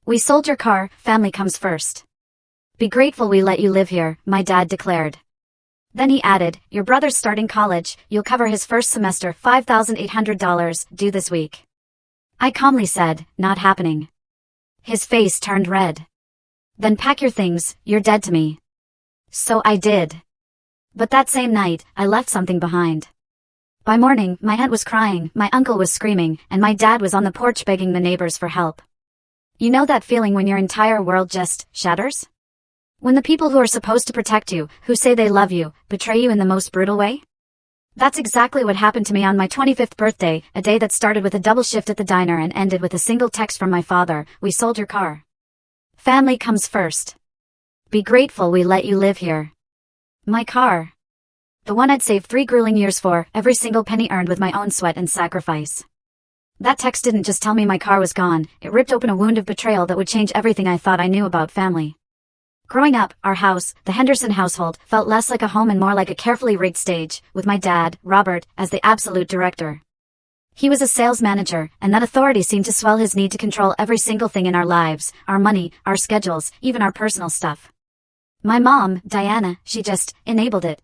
We sold your car, family comes first. Be grateful we let you live here, my dad declared. Then he added, your brother's starting college, you'll cover his first semester, $5,800, due this week. I calmly said, not happening. His face turned red. Then pack your things, you're dead to me. So I did. But that same night, I left something behind. By morning, my aunt was crying, my uncle was screaming, and my dad was on the porch begging the neighbors for help. You know that feeling when your entire world just shatters? When the people who are supposed to protect you, who say they love you, betray you in the most brutal way? That's exactly what happened to me on my 25th birthday, a day that started with a double shift at the diner and ended with a single text from my father, we sold your car. Family comes first. Be grateful we let you live here. My car. The one I'd saved 3 grueling years for, every single penny earned with my own sweat and sacrifice. That text didn't just tell me my car was gone, it ripped open a wound of betrayal that would change everything I thought I knew about family. Growing up, our house, the Henderson household, felt less like a home and more like a carefully rigged stage, with my dad, Robert, as the absolute director. He was a sales manager, and that authority seemed to swell his need to control every single thing in our lives, our money, our schedules, even our personal stuff. My mom, Diana, she just enabled it.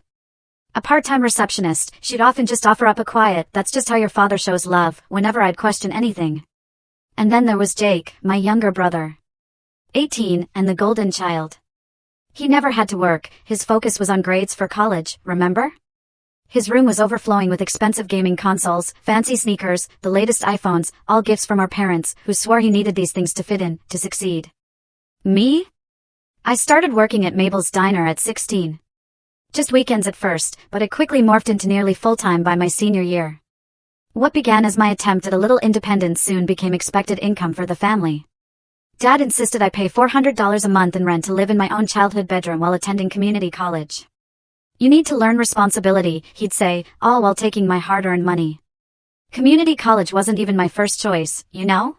A part-time receptionist, she'd often just offer up a quiet, that's just how your father shows love, whenever I'd question anything. And then there was Jake, my younger brother. 18, and the golden child. He never had to work, his focus was on grades for college, remember? His room was overflowing with expensive gaming consoles, fancy sneakers, the latest iPhones, all gifts from our parents, who swore he needed these things to fit in, to succeed. Me? I started working at Mabel's Diner at 16. Just weekends at first, but it quickly morphed into nearly full-time by my senior year. What began as my attempt at a little independence soon became expected income for the family. Dad insisted I pay $400 a month in rent to live in my own childhood bedroom while attending community college. You need to learn responsibility, he'd say, all while taking my hard-earned money. Community college wasn't even my first choice, you know?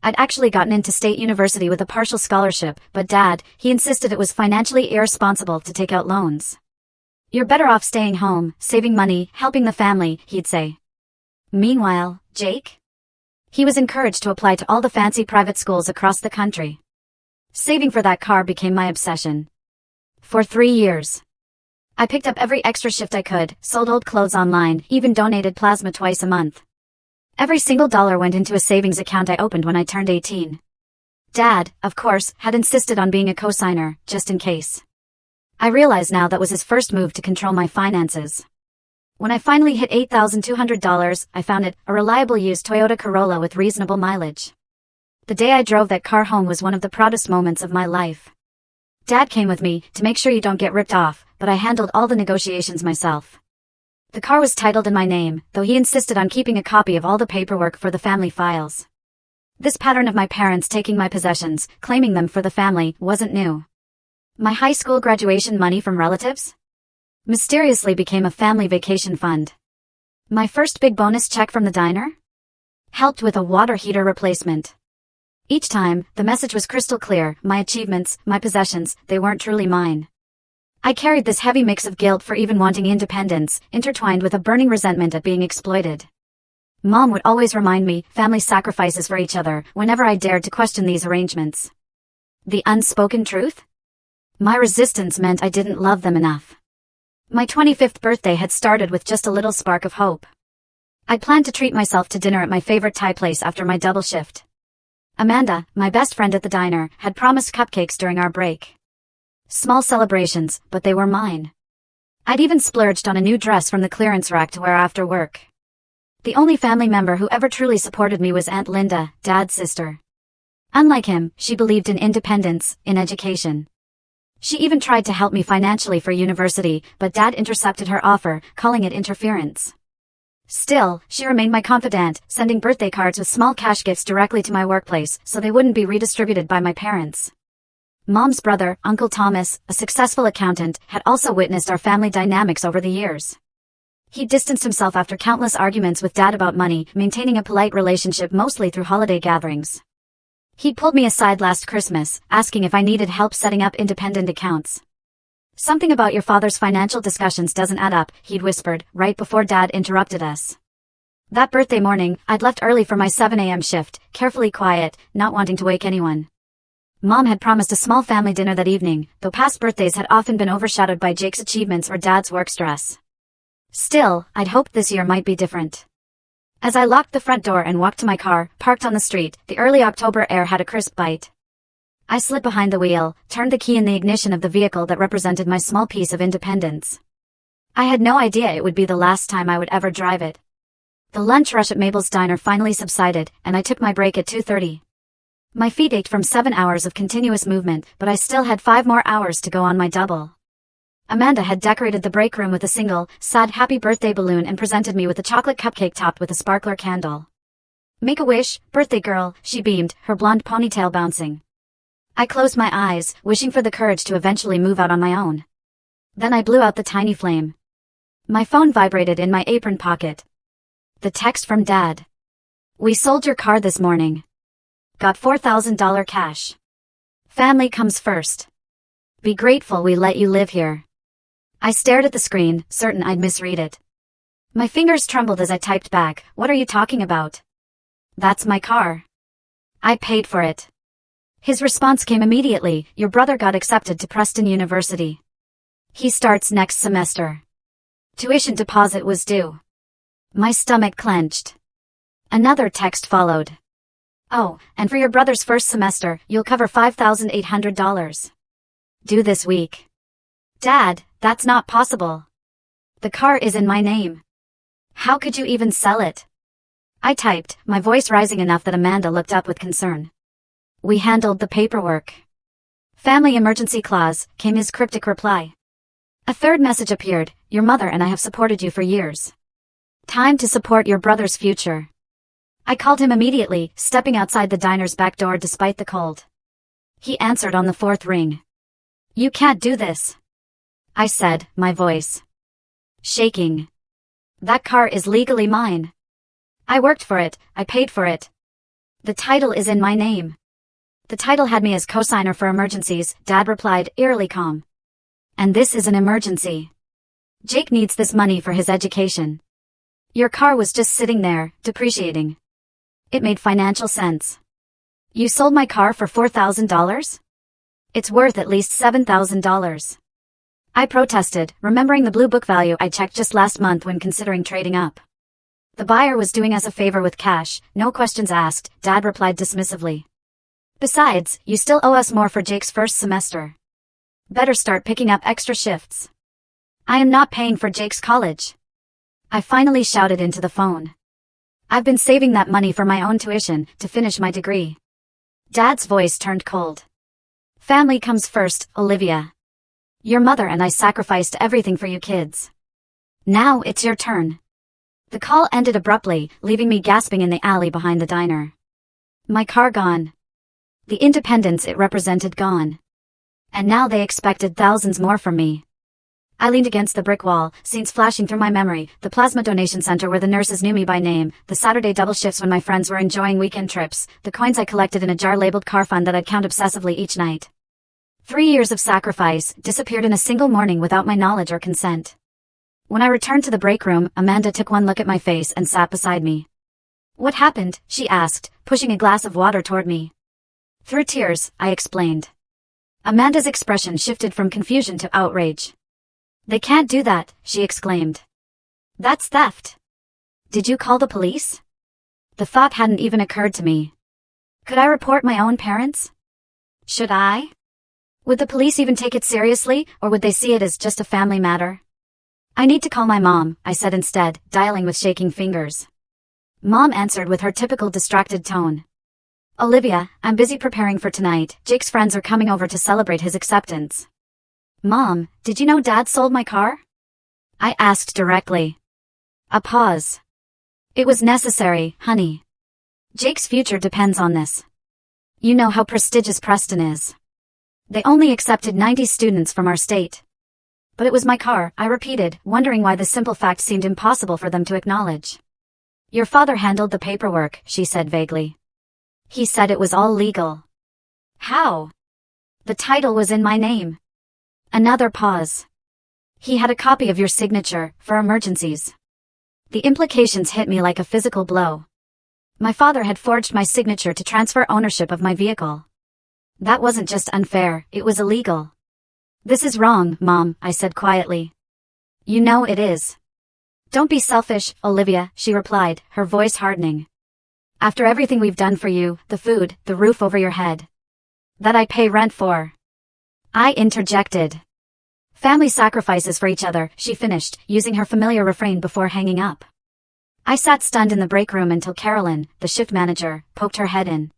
I'd actually gotten into state university with a partial scholarship, but Dad, he insisted it was financially irresponsible to take out loans. You're better off staying home, saving money, helping the family, he'd say. Meanwhile, Jake? He was encouraged to apply to all the fancy private schools across the country. Saving for that car became my obsession. For 3 years. I picked up every extra shift I could, sold old clothes online, even donated plasma twice a month. Every single dollar went into a savings account I opened when I turned 18. Dad, of course, had insisted on being a co-signer, just in case. I realize now that was his first move to control my finances. When I finally hit $8,200, I found it, a reliable used Toyota Corolla with reasonable mileage. The day I drove that car home was one of the proudest moments of my life. Dad came with me, to make sure you don't get ripped off, but I handled all the negotiations myself. The car was titled in my name, though he insisted on keeping a copy of all the paperwork for the family files. This pattern of my parents taking my possessions, claiming them for the family, wasn't new. My high school graduation money from relatives? Mysteriously became a family vacation fund. My first big bonus check from the diner? Helped with a water heater replacement. Each time, the message was crystal clear, my achievements, my possessions, they weren't truly mine. I carried this heavy mix of guilt for even wanting independence, intertwined with a burning resentment at being exploited. Mom would always remind me, family sacrifices for each other, whenever I dared to question these arrangements. The unspoken truth? My resistance meant I didn't love them enough. My 25th birthday had started with just a little spark of hope. I planned to treat myself to dinner at my favorite Thai place after my double shift. Amanda, my best friend at the diner, had promised cupcakes during our break. Small celebrations, but they were mine. I'd even splurged on a new dress from the clearance rack to wear after work. The only family member who ever truly supported me was Aunt Linda, Dad's sister. Unlike him, she believed in independence, in education. She even tried to help me financially for university, but Dad intercepted her offer, calling it interference. Still, she remained my confidant, sending birthday cards with small cash gifts directly to my workplace, so they wouldn't be redistributed by my parents. Mom's brother, Uncle Thomas, a successful accountant, had also witnessed our family dynamics over the years. He distanced himself after countless arguments with Dad about money, maintaining a polite relationship mostly through holiday gatherings. He pulled me aside last Christmas, asking if I needed help setting up independent accounts. Something about your father's financial discussions doesn't add up, he'd whispered, right before Dad interrupted us. That birthday morning, I'd left early for my 7 a.m. shift, carefully quiet, not wanting to wake anyone. Mom had promised a small family dinner that evening, though past birthdays had often been overshadowed by Jake's achievements or Dad's work stress. Still, I'd hoped this year might be different. As I locked the front door and walked to my car, parked on the street, the early October air had a crisp bite. I slid behind the wheel, turned the key in the ignition of the vehicle that represented my small piece of independence. I had no idea it would be the last time I would ever drive it. The lunch rush at Mabel's diner finally subsided, and I took my break at 2:30. My feet ached from 7 hours of continuous movement, but I still had 5 more hours to go on my double. Amanda had decorated the break room with a single, sad happy birthday balloon and presented me with a chocolate cupcake topped with a sparkler candle. "Make a wish, birthday girl," she beamed, her blonde ponytail bouncing. I closed my eyes, wishing for the courage to eventually move out on my own. Then I blew out the tiny flame. My phone vibrated in my apron pocket. The text from Dad. "We sold your car this morning. Got $4,000 cash. Family comes first. Be grateful we let you live here." I stared at the screen, certain I'd misread it. My fingers trembled as I typed back, "What are you talking about?" "That's my car. I paid for it." His response came immediately, "Your brother got accepted to Preston University. He starts next semester. Tuition deposit was due." My stomach clenched. Another text followed. "Oh, and for your brother's first semester, you'll cover $5,800. Due this week." "Dad, that's not possible. The car is in my name. How could you even sell it?" I typed, my voice rising enough that Amanda looked up with concern. "We handled the paperwork." "Family emergency clause," came his cryptic reply. A third message appeared, "Your mother and I have supported you for years. Time to support your brother's future." I called him immediately, stepping outside the diner's back door despite the cold. He answered on the 4th ring. "You can't do this," I said, my voice shaking. "That car is legally mine. I worked for it, I paid for it. The title is in my name." "The title had me as co-signer for emergencies," Dad replied, eerily calm. "And this is an emergency. Jake needs this money for his education. Your car was just sitting there, depreciating. It made financial sense. You sold my car for $4,000? It's worth at least $7,000. I protested, remembering the blue book value I checked just last month when considering trading up. "The buyer was doing us a favor with cash, no questions asked," Dad replied dismissively. "Besides, you still owe us more for Jake's first semester. Better start picking up extra shifts. I am not paying for Jake's college." I finally shouted into the phone. "I've been saving that money for my own tuition, to finish my degree." Dad's voice turned cold. "Family comes first, Olivia. Your mother and I sacrificed everything for you kids. Now it's your turn." The call ended abruptly, leaving me gasping in the alley behind the diner. My car gone. The independence it represented gone. And now they expected thousands more from me. I leaned against the brick wall, scenes flashing through my memory, the plasma donation center where the nurses knew me by name, the Saturday double shifts when my friends were enjoying weekend trips, the coins I collected in a jar labeled car fund that I'd count obsessively each night. 3 years of sacrifice disappeared in a single morning without my knowledge or consent. When I returned to the break room, Amanda took one look at my face and sat beside me. "What happened?" she asked, pushing a glass of water toward me. "Through tears," I explained. Amanda's expression shifted from confusion to outrage. "They can't do that," she exclaimed. "That's theft." "Did you call the police?" The thought hadn't even occurred to me. Could I report my own parents? Should I? Would the police even take it seriously, or would they see it as just a family matter? "I need to call my mom," I said instead, dialing with shaking fingers. Mom answered with her typical distracted tone. "Olivia, I'm busy preparing for tonight. Jake's friends are coming over to celebrate his acceptance." "Mom, did you know Dad sold my car?" I asked directly. A pause. "It was necessary, honey. Jake's future depends on this. You know how prestigious Preston is. They only accepted 90 students from our state." "But it was my car," I repeated, wondering why the simple fact seemed impossible for them to acknowledge. "Your father handled the paperwork," she said vaguely. "He said it was all legal." "How?" "The title was in my name." Another pause. "He had a copy of your signature, for emergencies." The implications hit me like a physical blow. My father had forged my signature to transfer ownership of my vehicle. That wasn't just unfair, it was illegal. This is wrong, Mom, I said quietly. You know it is. Don't be selfish, Olivia, she replied, her voice hardening. After everything we've done for you, the food, the roof over your head. That I pay rent for. I interjected. Family sacrifices for each other, she finished, using her familiar refrain before hanging up. I sat stunned in the break room until Carolyn, the shift manager, poked her head in.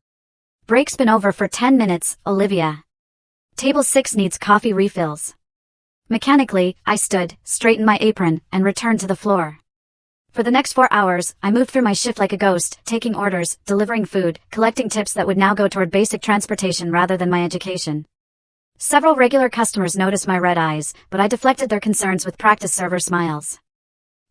Break's been over for 10 minutes, Olivia. Table 6 needs coffee refills. Mechanically, I stood, straightened my apron, and returned to the floor. For the next 4 hours, I moved through my shift like a ghost, taking orders, delivering food, collecting tips that would now go toward basic transportation rather than my education. Several regular customers noticed my red eyes, but I deflected their concerns with practice server smiles.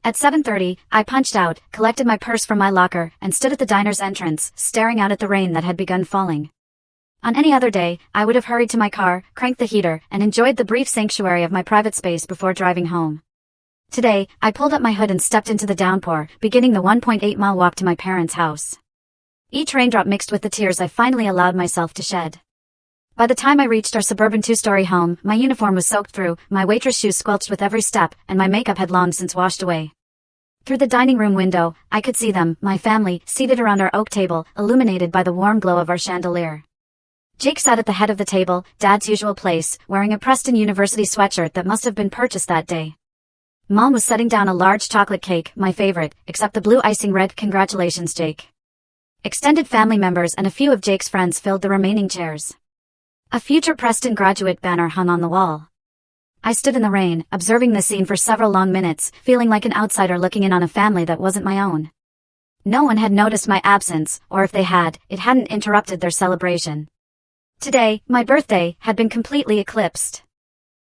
At 7:30, I punched out, collected my purse from my locker, and stood at the diner's entrance, staring out at the rain that had begun falling. On any other day, I would have hurried to my car, cranked the heater, and enjoyed the brief sanctuary of my private space before driving home. Today, I pulled up my hood and stepped into the downpour, beginning the 1.8-mile walk to my parents' house. Each raindrop mixed with the tears I finally allowed myself to shed. By the time I reached our suburban 2-story home, my uniform was soaked through, my waitress shoes squelched with every step, and my makeup had long since washed away. Through the dining room window, I could see them, my family, seated around our oak table, illuminated by the warm glow of our chandelier. Jake sat at the head of the table, Dad's usual place, wearing a Preston University sweatshirt that must have been purchased that day. Mom was setting down a large chocolate cake, my favorite, except the blue icing read, "Congratulations, Jake." Extended family members and a few of Jake's friends filled the remaining chairs. A future Preston graduate banner hung on the wall. I stood in the rain, observing the scene for several long minutes, feeling like an outsider looking in on a family that wasn't my own. No one had noticed my absence, or if they had, it hadn't interrupted their celebration. Today, my birthday, had been completely eclipsed.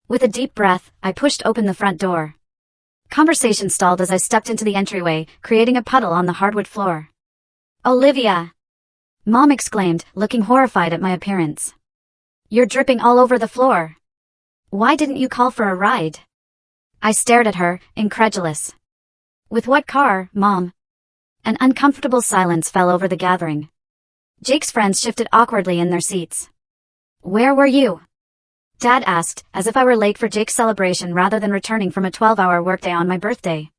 With a deep breath, I pushed open the front door. Conversation stalled as I stepped into the entryway, creating a puddle on the hardwood floor. "Olivia!" Mom exclaimed, looking horrified at my appearance. "You're dripping all over the floor. Why didn't you call for a ride?" I stared at her, incredulous. "With what car, Mom?" An uncomfortable silence fell over the gathering. Jake's friends shifted awkwardly in their seats. "Where were you?" Dad asked, as if I were late for Jake's celebration rather than returning from a 12-hour workday on my birthday.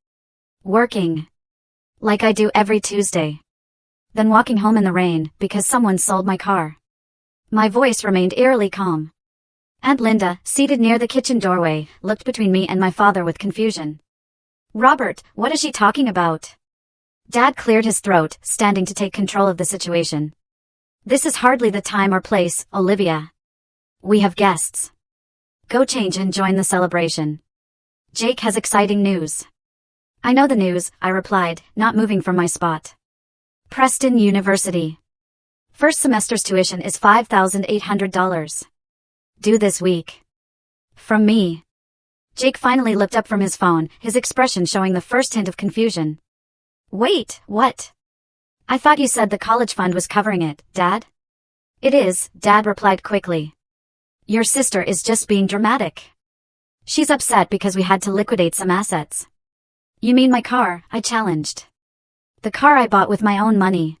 "Working. Like I do every Tuesday. Then walking home in the rain, because someone sold my car." My voice remained eerily calm. Aunt Linda, seated near the kitchen doorway, looked between me and my father with confusion. "Robert, what is she talking about?" Dad cleared his throat, standing to take control of the situation. "This is hardly the time or place, Olivia. We have guests. Go change and join the celebration. Jake has exciting news." "I know the news," I replied, not moving from my spot. "Preston University. First semester's tuition is $5,800. Due this week. From me." Jake finally looked up from his phone, his expression showing the first hint of confusion. "Wait, what? I thought you said the college fund was covering it, Dad?" "It is," Dad replied quickly. "Your sister is just being dramatic. She's upset because we had to liquidate some assets." "You mean my car?" I challenged. "The car I bought with my own money.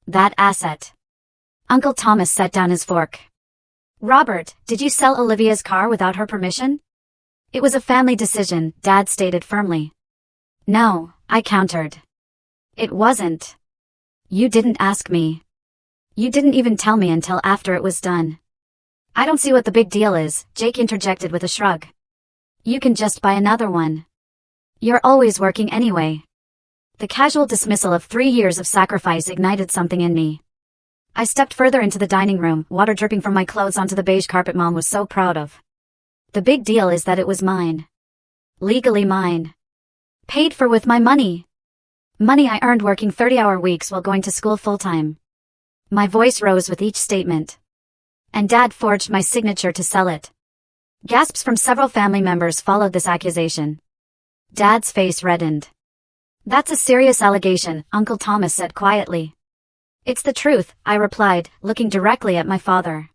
That asset." Uncle Thomas set down his fork. "Robert, did you sell Olivia's car without her permission?" "It was a family decision," Dad stated firmly. "No," I countered. "It wasn't. You didn't ask me. You didn't even tell me until after it was done." "I don't see what the big deal is," Jake interjected with a shrug. "You can just buy another one. You're always working anyway." The casual dismissal of 3 years of sacrifice ignited something in me. I stepped further into the dining room, water dripping from my clothes onto the beige carpet Mom was so proud of. The big deal is that it was mine. Legally mine. Paid for with my money. Money I earned working 30-hour weeks while going to school full-time. My voice rose with each statement. And Dad forged my signature to sell it. Gasps from several family members followed this accusation. Dad's face reddened. "That's a serious allegation," Uncle Thomas said quietly. "It's the truth," I replied, looking directly at my father.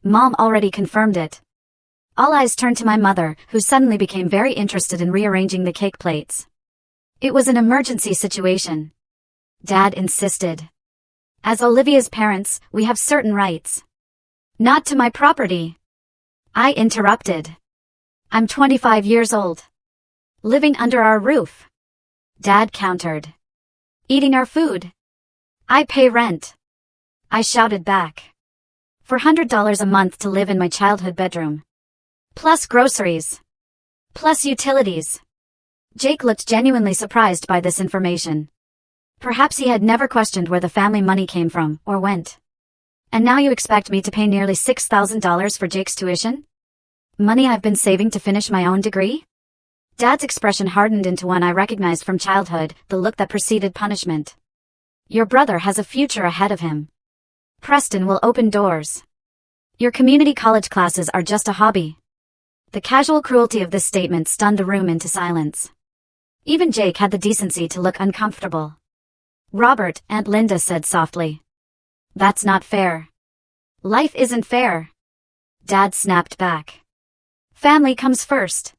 Mom already confirmed it. All eyes turned to my mother, who suddenly became very interested in rearranging the cake plates. "It was an emergency situation," Dad insisted. "As Olivia's parents, we have certain rights." Not to my property, I interrupted. I'm 25 years old. Living under our roof, Dad countered. Eating our food. I pay rent, I shouted back. $400 a month to live in my childhood bedroom. Plus groceries. Plus utilities. Jake looked genuinely surprised by this information. Perhaps he had never questioned where the family money came from or went. And now you expect me to pay nearly $6,000 for Jake's tuition? Money I've been saving to finish my own degree? Dad's expression hardened into one I recognized from childhood, the look that preceded punishment. Your brother has a future ahead of him. Preston will open doors. Your community college classes are just a hobby. The casual cruelty of this statement stunned the room into silence. Even Jake had the decency to look uncomfortable. Robert, Aunt Linda said softly. That's not fair. Life isn't fair. Dad snapped back. Family comes first.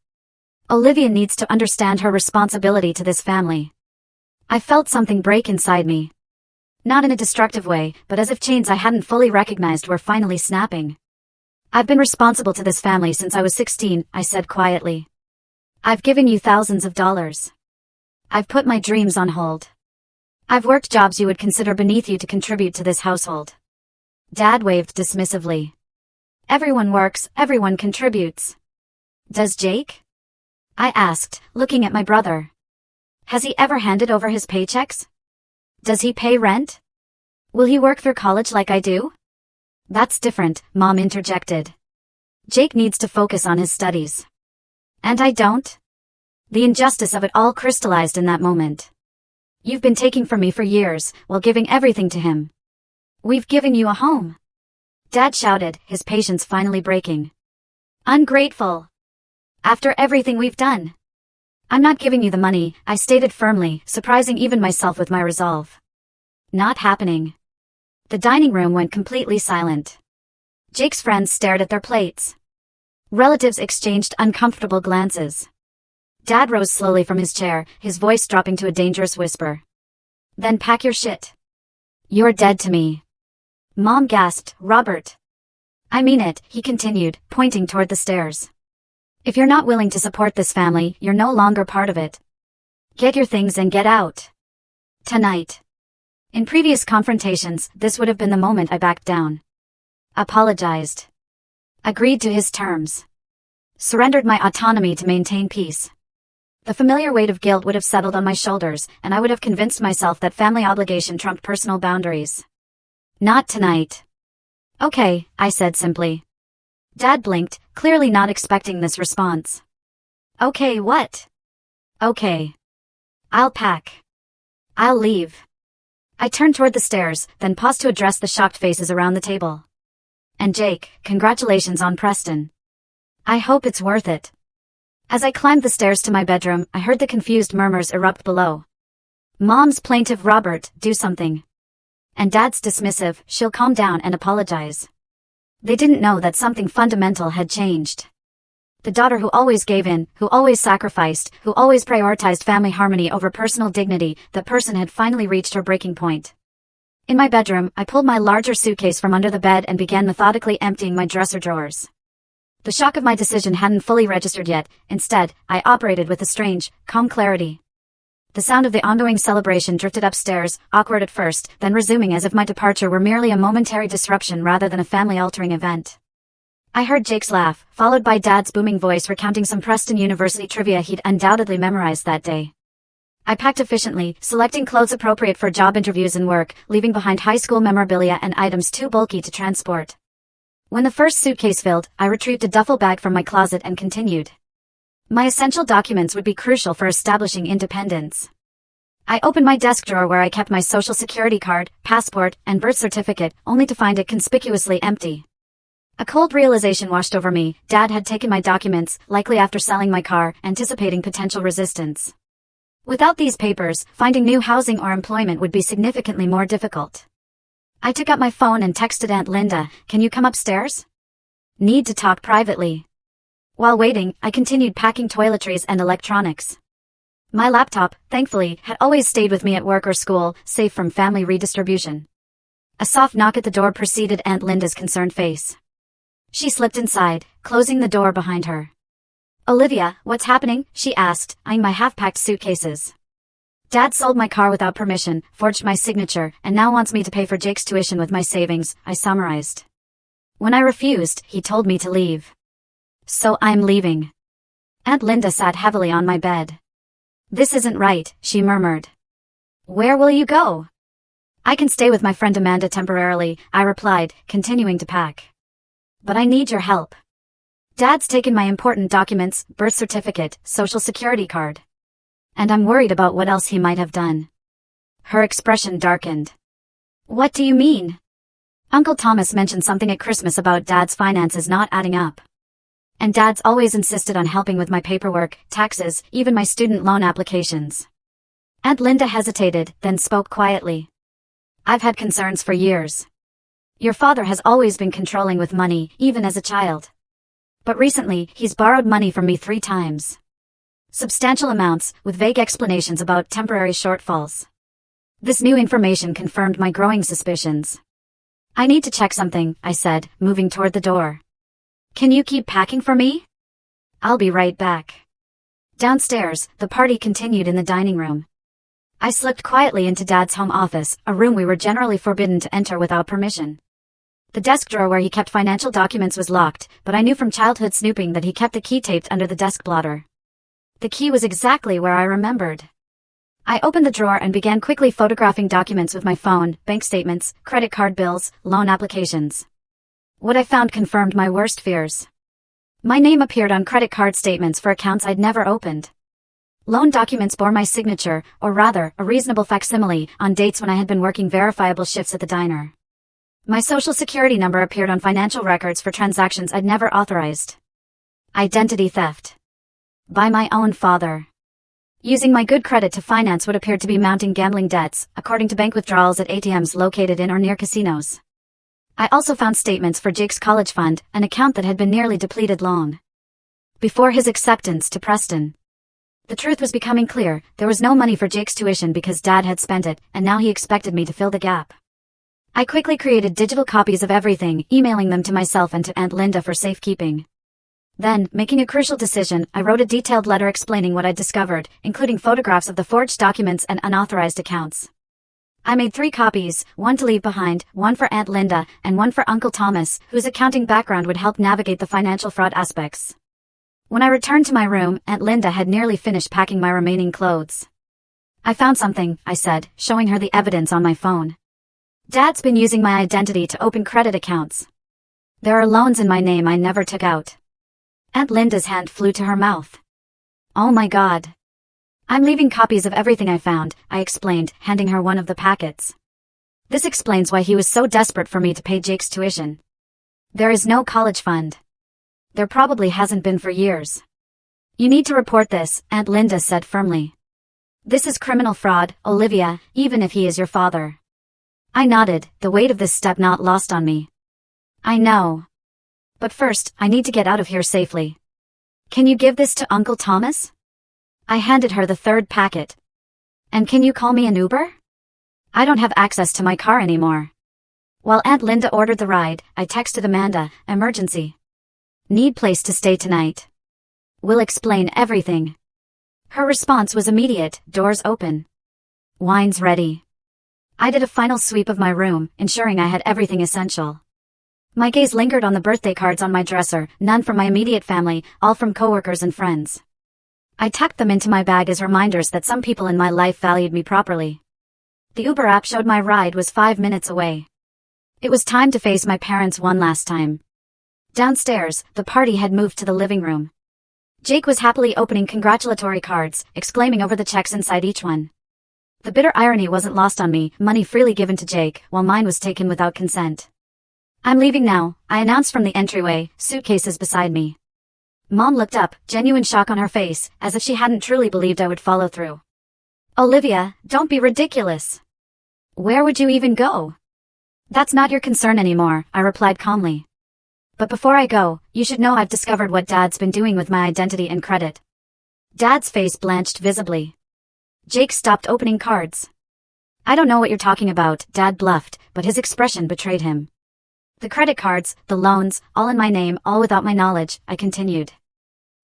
Olivia needs to understand her responsibility to this family. I felt something break inside me. Not in a destructive way, but as if chains I hadn't fully recognized were finally snapping. I've been responsible to this family since I was 16, I said quietly. I've given you thousands of dollars. I've put my dreams on hold. I've worked jobs you would consider beneath you to contribute to this household. Dad waved dismissively. Everyone works, everyone contributes. Does Jake? I asked, looking at my brother. Has he ever handed over his paychecks? Does he pay rent? Will he work through college like I do? That's different, Mom interjected. Jake needs to focus on his studies. And I don't? The injustice of it all crystallized in that moment. You've been taking from me for years, while giving everything to him. We've given you a home. Dad shouted, his patience finally breaking. Ungrateful. After everything we've done. I'm not giving you the money, I stated firmly, surprising even myself with my resolve. Not happening. The dining room went completely silent. Jake's friends stared at their plates. Relatives exchanged uncomfortable glances. Dad rose slowly from his chair, his voice dropping to a dangerous whisper. Then pack your shit. You're dead to me. Mom gasped, Robert. I mean it, he continued, pointing toward the stairs. If you're not willing to support this family, you're no longer part of it. Get your things and get out. Tonight. In previous confrontations, this would have been the moment I backed down. Apologized. Agreed to his terms. Surrendered my autonomy to maintain peace. The familiar weight of guilt would have settled on my shoulders, and I would have convinced myself that family obligation trumped personal boundaries. Not tonight. Okay, I said simply. Dad blinked, clearly not expecting this response. Okay, what? Okay. I'll pack. I'll leave. I turned toward the stairs, then paused to address the shocked faces around the table. And Jake, congratulations on Preston. I hope it's worth it. As I climbed the stairs to my bedroom, I heard the confused murmurs erupt below. Mom's plaintive Robert, do something. And Dad's dismissive, she'll calm down and apologize. They didn't know that something fundamental had changed. The daughter who always gave in, who always sacrificed, who always prioritized family harmony over personal dignity, that person had finally reached her breaking point. In my bedroom, I pulled my larger suitcase from under the bed and began methodically emptying my dresser drawers. The shock of my decision hadn't fully registered yet. Instead, I operated with a strange, calm clarity. The sound of the ongoing celebration drifted upstairs, awkward at first, then resuming as if my departure were merely a momentary disruption rather than a family-altering event. I heard Jake's laugh, followed by Dad's booming voice recounting some Preston University trivia he'd undoubtedly memorized that day. I packed efficiently, selecting clothes appropriate for job interviews and work, leaving behind high school memorabilia and items too bulky to transport. When the first suitcase filled, I retrieved a duffel bag from my closet and continued. My essential documents would be crucial for establishing independence. I opened my desk drawer where I kept my social security card, passport, and birth certificate, only to find it conspicuously empty. A cold realization washed over me. Dad had taken my documents, likely after selling my car, anticipating potential resistance. Without these papers, finding new housing or employment would be significantly more difficult. I took up my phone and texted Aunt Linda, "Can you come upstairs? Need to talk privately." While waiting, I continued packing toiletries and electronics. My laptop, thankfully, had always stayed with me at work or school, safe from family redistribution. A soft knock at the door preceded Aunt Linda's concerned face. She slipped inside, closing the door behind her. Olivia, what's happening? She asked, eyeing my half-packed suitcases. Dad sold my car without permission, forged my signature, and now wants me to pay for Jake's tuition with my savings, I summarized. When I refused, he told me to leave. So I'm leaving. Aunt Linda sat heavily on my bed. This isn't right, she murmured. Where will you go? I can stay with my friend Amanda temporarily, I replied, continuing to pack. But I need your help. Dad's taken my important documents, birth certificate, social security card. And I'm worried about what else he might have done. Her expression darkened. What do you mean? Uncle Thomas mentioned something at Christmas about Dad's finances not adding up. And Dad's always insisted on helping with my paperwork, taxes, even my student loan applications. Aunt Linda hesitated, then spoke quietly. I've had concerns for years. Your father has always been controlling with money, even as a child. But recently, he's borrowed money from me 3 times. Substantial amounts, with vague explanations about temporary shortfalls. This new information confirmed my growing suspicions. I need to check something, I said, moving toward the door. Can you keep packing for me? I'll be right back. Downstairs, the party continued in the dining room. I slipped quietly into Dad's home office, a room we were generally forbidden to enter without permission. The desk drawer where he kept financial documents was locked, but I knew from childhood snooping that he kept the key taped under the desk blotter. The key was exactly where I remembered. I opened the drawer and began quickly photographing documents with my phone, bank statements, credit card bills, loan applications. What I found confirmed my worst fears. My name appeared on credit card statements for accounts I'd never opened. Loan documents bore my signature, or rather, a reasonable facsimile, on dates when I had been working verifiable shifts at the diner. My social security number appeared on financial records for transactions I'd never authorized. Identity theft. By my own father. Using my good credit to finance what appeared to be mounting gambling debts, according to bank withdrawals at ATMs located in or near casinos. I also found statements for Jake's college fund, an account that had been nearly depleted long before his acceptance to Preston. The truth was becoming clear, there was no money for Jake's tuition because Dad had spent it, and now he expected me to fill the gap. I quickly created digital copies of everything, emailing them to myself and to Aunt Linda for safekeeping. Then, making a crucial decision, I wrote a detailed letter explaining what I'd discovered, including photographs of the forged documents and unauthorized accounts. I made 3 copies, one to leave behind, one for Aunt Linda, and one for Uncle Thomas, whose accounting background would help navigate the financial fraud aspects. When I returned to my room, Aunt Linda had nearly finished packing my remaining clothes. I found something, I said, showing her the evidence on my phone. Dad's been using my identity to open credit accounts. There are loans in my name I never took out. Aunt Linda's hand flew to her mouth. Oh my God. I'm leaving copies of everything I found, I explained, handing her one of the packets. This explains why he was so desperate for me to pay Jake's tuition. There is no college fund. There probably hasn't been for years. You need to report this, Aunt Linda said firmly. This is criminal fraud, Olivia, even if he is your father. I nodded, the weight of this step not lost on me. I know. But first, I need to get out of here safely. Can you give this to Uncle Thomas? I handed her the 3rd packet. And can you call me an Uber? I don't have access to my car anymore. While Aunt Linda ordered the ride, I texted Amanda, emergency. Need place to stay tonight. Will explain everything. Her response was immediate, doors open. Wine's ready. I did a final sweep of my room, ensuring I had everything essential. My gaze lingered on the birthday cards on my dresser, none from my immediate family, all from coworkers and friends. I tucked them into my bag as reminders that some people in my life valued me properly. The Uber app showed my ride was 5 minutes away. It was time to face my parents one last time. Downstairs, the party had moved to the living room. Jake was happily opening congratulatory cards, exclaiming over the checks inside each one. The bitter irony wasn't lost on me, money freely given to Jake, while mine was taken without consent. I'm leaving now, I announced from the entryway, suitcases beside me. Mom looked up, genuine shock on her face, as if she hadn't truly believed I would follow through. Olivia, don't be ridiculous. Where would you even go? That's not your concern anymore, I replied calmly. But before I go, you should know I've discovered what Dad's been doing with my identity and credit. Dad's face blanched visibly. Jake stopped opening cards. I don't know what you're talking about, Dad bluffed, but his expression betrayed him. The credit cards, the loans, all in my name, all without my knowledge, I continued.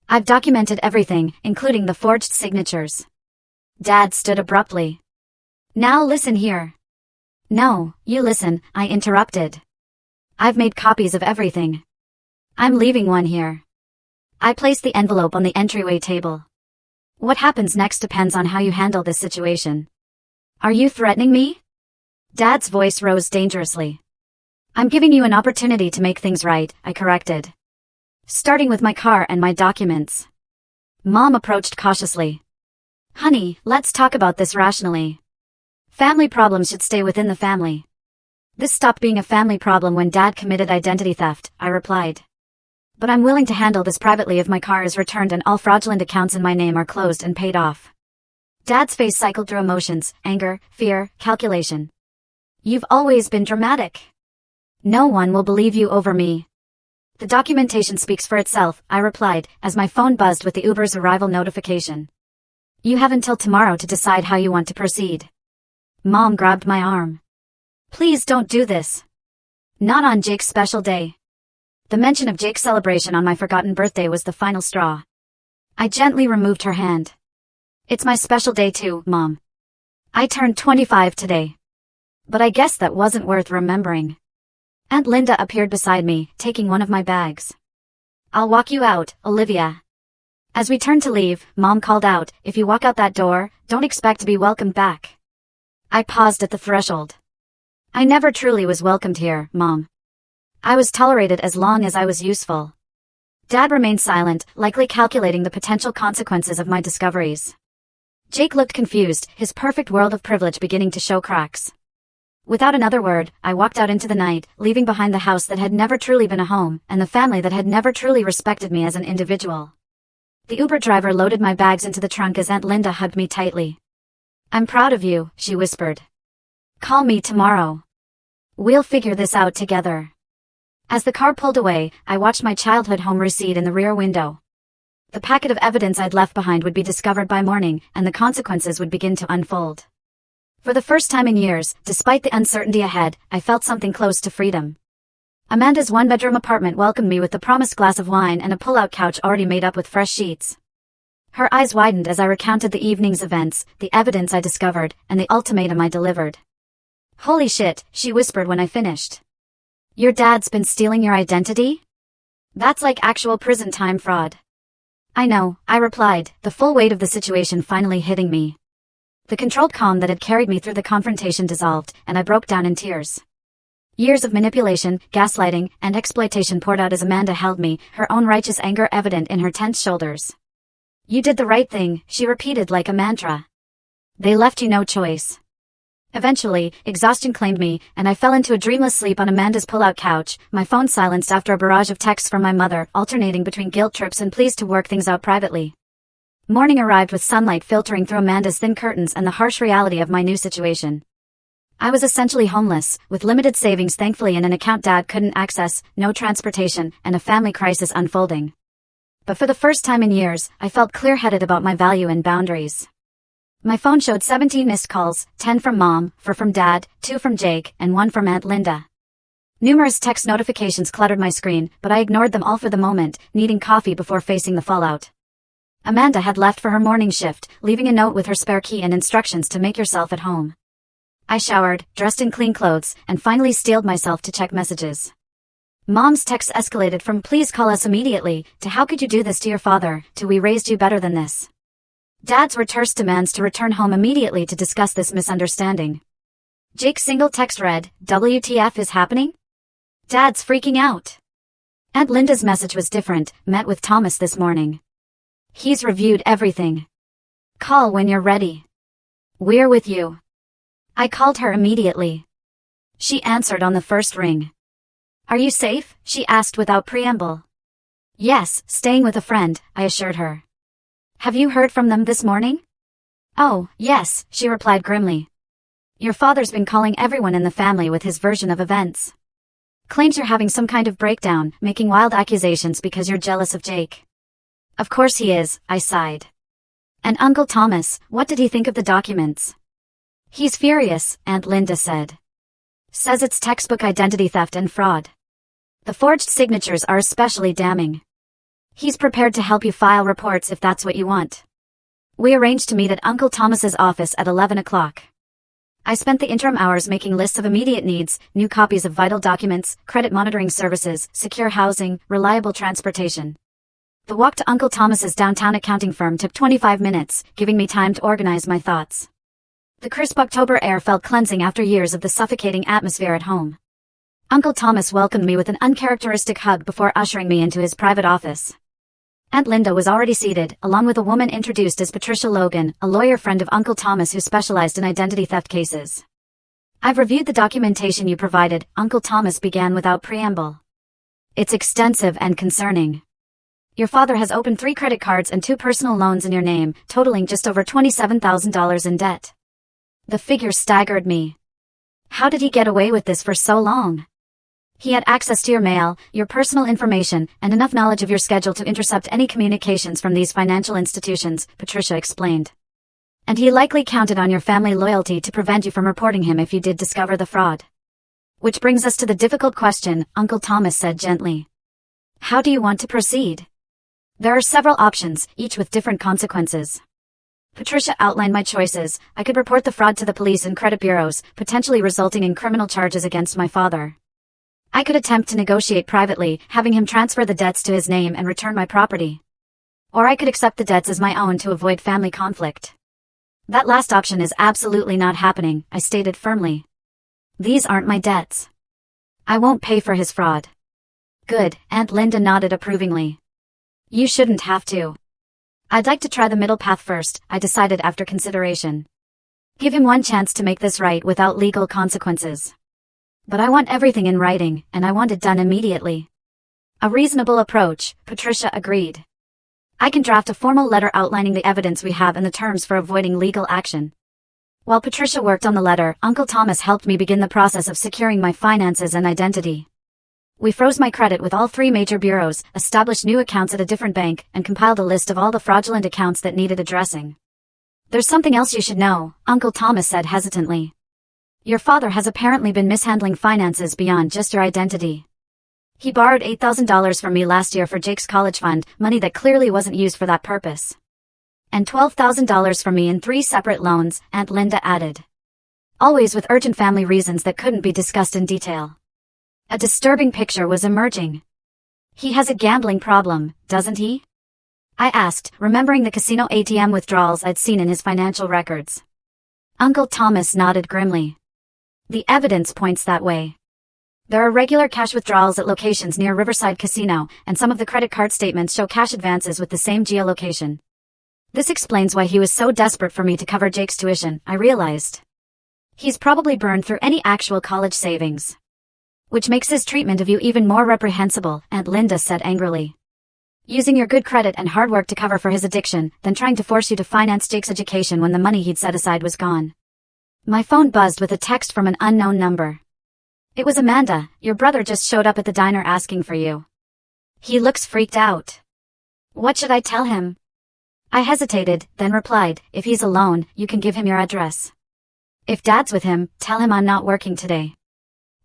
I've documented everything, including the forged signatures. Dad stood abruptly. Now listen here. No, you listen, I interrupted. I've made copies of everything. I'm leaving one here. I placed the envelope on the entryway table. What happens next depends on how you handle this situation. Are you threatening me? Dad's voice rose dangerously. I'm giving you an opportunity to make things right, I corrected. Starting with my car and my documents. Mom approached cautiously. Honey, let's talk about this rationally. Family problems should stay within the family. This stopped being a family problem when Dad committed identity theft, I replied. But I'm willing to handle this privately if my car is returned and all fraudulent accounts in my name are closed and paid off. Dad's face cycled through emotions, anger, fear, calculation. You've always been dramatic. No one will believe you over me. The documentation speaks for itself, I replied, as my phone buzzed with the Uber's arrival notification. You have until tomorrow to decide how you want to proceed. Mom grabbed my arm. Please don't do this. Not on Jake's special day. The mention of Jake's celebration on my forgotten birthday was the final straw. I gently removed her hand. It's my special day too, Mom. I turned 25 today. But I guess that wasn't worth remembering. Aunt Linda appeared beside me, taking one of my bags. I'll walk you out, Olivia. As we turned to leave, Mom called out, if you walk out that door, don't expect to be welcomed back. I paused at the threshold. I never truly was welcomed here, Mom. I was tolerated as long as I was useful. Dad remained silent, likely calculating the potential consequences of my discoveries. Jake looked confused, his perfect world of privilege beginning to show cracks. Without another word, I walked out into the night, leaving behind the house that had never truly been a home, and the family that had never truly respected me as an individual. The Uber driver loaded my bags into the trunk as Aunt Linda hugged me tightly. I'm proud of you, she whispered. Call me tomorrow. We'll figure this out together. As the car pulled away, I watched my childhood home recede in the rear window. The packet of evidence I'd left behind would be discovered by morning, and the consequences would begin to unfold. For the first time in years, despite the uncertainty ahead, I felt something close to freedom. Amanda's one-bedroom apartment welcomed me with the promised glass of wine and a pull-out couch already made up with fresh sheets. Her eyes widened as I recounted the evening's events, the evidence I discovered, and the ultimatum I delivered. Holy shit, she whispered when I finished. Your dad's been stealing your identity? That's like actual prison time fraud. I know, I replied, the full weight of the situation finally hitting me. The controlled calm that had carried me through the confrontation dissolved, and I broke down in tears. Years of manipulation, gaslighting, and exploitation poured out as Amanda held me, her own righteous anger evident in her tense shoulders. You did the right thing, she repeated like a mantra. They left you no choice. Eventually, exhaustion claimed me, and I fell into a dreamless sleep on Amanda's pull-out couch, my phone silenced after a barrage of texts from my mother, alternating between guilt trips and pleas to work things out privately. Morning arrived with sunlight filtering through Amanda's thin curtains and the harsh reality of my new situation. I was essentially homeless, with limited savings thankfully in an account Dad couldn't access, no transportation, and a family crisis unfolding. But for the first time in years, I felt clear-headed about my value and boundaries. My phone showed 17 missed calls, 10 from Mom, 4 from Dad, 2 from Jake, and 1 from Aunt Linda. Numerous text notifications cluttered my screen, but I ignored them all for the moment, needing coffee before facing the fallout. Amanda had left for her morning shift, leaving a note with her spare key and instructions to make yourself at home. I showered, dressed in clean clothes, and finally steeled myself to check messages. Mom's text escalated from please call us immediately, to how could you do this to your father, to we raised you better than this. Dad's were terse demands to return home immediately to discuss this misunderstanding. Jake's single text read, WTF is happening? Dad's freaking out. Aunt Linda's message was different, met with Thomas this morning. He's reviewed everything. Call when you're ready. We're with you. I called her immediately. She answered on the first ring. Are you safe? She asked without preamble. Yes, staying with a friend, I assured her. Have you heard from them this morning? Oh, yes, she replied grimly. Your father's been calling everyone in the family with his version of events. Claims you're having some kind of breakdown, making wild accusations because you're jealous of Jake. Of course he is, I sighed. And Uncle Thomas, what did he think of the documents? He's furious, Aunt Linda said. Says it's textbook identity theft and fraud. The forged signatures are especially damning. He's prepared to help you file reports if that's what you want. We arranged to meet at Uncle Thomas's office at 11 o'clock. I spent the interim hours making lists of immediate needs, new copies of vital documents, credit monitoring services, secure housing, reliable transportation. The walk to Uncle Thomas's downtown accounting firm took 25 minutes, giving me time to organize my thoughts. The crisp October air felt cleansing after years of the suffocating atmosphere at home. Uncle Thomas welcomed me with an uncharacteristic hug before ushering me into his private office. Aunt Linda was already seated, along with a woman introduced as Patricia Logan, a lawyer friend of Uncle Thomas who specialized in identity theft cases. "I've reviewed the documentation you provided," Uncle Thomas began without preamble. "It's extensive and concerning. Your father has opened 3 credit cards and 2 personal loans in your name, totaling just over $27,000 in debt." The figure staggered me. How did he get away with this for so long? "He had access to your mail, your personal information, and enough knowledge of your schedule to intercept any communications from these financial institutions," Patricia explained. "And he likely counted on your family loyalty to prevent you from reporting him if you did discover the fraud. Which brings us to the difficult question," Uncle Thomas said gently. "How do you want to proceed? There are several options, each with different consequences." Patricia outlined my choices. I could report the fraud to the police and credit bureaus, potentially resulting in criminal charges against my father. I could attempt to negotiate privately, having him transfer the debts to his name and return my property. Or I could accept the debts as my own to avoid family conflict. "That last option is absolutely not happening," I stated firmly. "These aren't my debts. I won't pay for his fraud." "Good," Aunt Linda nodded approvingly. "You shouldn't have to. I'd like to try the middle path first," I decided after consideration. "Give him one chance to make this right without legal consequences. But I want everything in writing, and I want it done immediately." "A reasonable approach," Patricia agreed. "I can draft a formal letter outlining the evidence we have and the terms for avoiding legal action." While Patricia worked on the letter, Uncle Thomas helped me begin the process of securing my finances and identity. We froze my credit with all 3 major bureaus, established new accounts at a different bank, and compiled a list of all the fraudulent accounts that needed addressing. "There's something else you should know," Uncle Thomas said hesitantly. "Your father has apparently been mishandling finances beyond just your identity. He borrowed $8,000 from me last year for Jake's college fund, money that clearly wasn't used for that purpose. And $12,000 from me in 3 separate loans," Aunt Linda added. "Always with urgent family reasons that couldn't be discussed in detail." A disturbing picture was emerging. "He has a gambling problem, doesn't he?" I asked, remembering the casino ATM withdrawals I'd seen in his financial records. Uncle Thomas nodded grimly. "The evidence points that way. There are regular cash withdrawals at locations near Riverside Casino, and some of the credit card statements show cash advances with the same geolocation. This explains why he was so desperate for me to cover Jake's tuition," I realized. "He's probably burned through any actual college savings. Which makes his treatment of you even more reprehensible," Aunt Linda said angrily. "Using your good credit and hard work to cover for his addiction, then trying to force you to finance Jake's education when the money he'd set aside was gone." My phone buzzed with a text from an unknown number. "It was Amanda. Your brother just showed up at the diner asking for you. He looks freaked out. What should I tell him?" I hesitated, then replied, "If he's alone, you can give him your address. If Dad's with him, tell him I'm not working today."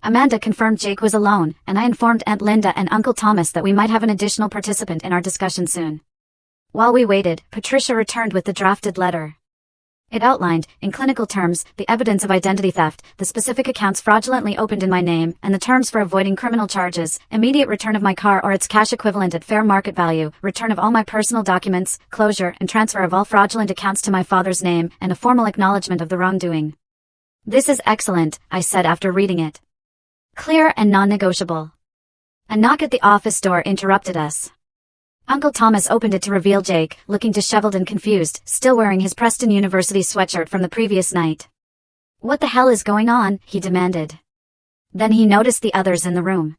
Amanda confirmed Jake was alone, and I informed Aunt Linda and Uncle Thomas that we might have an additional participant in our discussion soon. While we waited, Patricia returned with the drafted letter. It outlined, in clinical terms, the evidence of identity theft, the specific accounts fraudulently opened in my name, and the terms for avoiding criminal charges: immediate return of my car or its cash equivalent at fair market value, return of all my personal documents, closure and transfer of all fraudulent accounts to my father's name, and a formal acknowledgement of the wrongdoing. "This is excellent," I said after reading it. "Clear and non-negotiable." A knock at the office door interrupted us. Uncle Thomas opened it to reveal Jake, looking disheveled and confused, still wearing his Preston University sweatshirt from the previous night. "What the hell is going on?" he demanded. Then he noticed the others in the room.